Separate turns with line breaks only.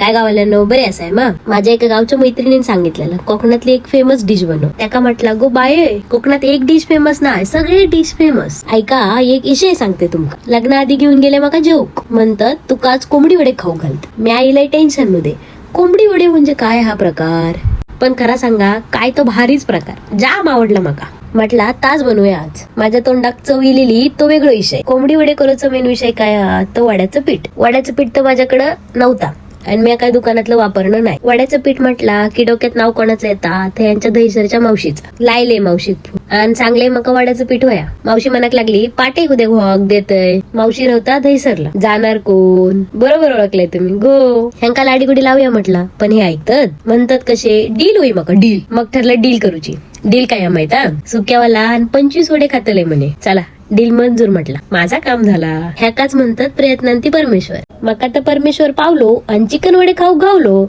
काय गावाल्यांनो बरे असाय मग. माझ्या एका गावच्या मैत्रिणीने सांगितलेलं कोकणातली एक फेमस डिश बनव. त्याका म्हटलं गो बाये, कोकणात एक डिश फेमस नाही, सगळे डिश फेमस. ऐका एक विषय सांगते तुमका. लग्नाआधी घेऊन गेले मका जेवक म्हणतात तुका आज कोंबडी वडे खाऊ घालत. मी आईला टेन्शन मध्ये, कोंबडी वडे म्हणजे काय हा प्रकार. पण खरा सांगा काय तो भारीच प्रकार, जाम आवडला मका. म्हटला ताज बनवूया आज. माझ्या तोंडात चव इलेली तो वेगळा विषय. कोंबडी वडे करूचा मेन विषय काय हा, तो वड्याचं पीठ. वड्याचं पीठ तर माझ्याकडं नव्हता आणि मी काय दुकानातलं वापरणं नाही. वड्याचं पीठ म्हटला की डोक्यात नाव कोणाचं येतात, ते यांच्या दहीसरच्या मावशीचं. लायले मावशी आणि चांगले मग वड्याचं पीठ होया. मावशी मनाक लागली पाटे उद्या घोक देतय. मावशी नव्हता दहीसरला. जाणार कोण, बरोबर ओळखलंय तुम्ही गो. ह्यांका लाडीगुडी लावूया म्हटला, पण हे ऐकतात म्हणतात कसे डील होई मग डील. मग ठरलं डील करूची. डील काय माहित हा, सुक्यावाला आणि 25 वडे खातले म्हणे. चला डील मंजूर म्हटला. माझा काम झाला. ह्याकाच म्हणतात प्रयत्नांती परमेश्वर. मग आता परमेश्वर पावलो आणि चिकन वडे खाऊ घावलो.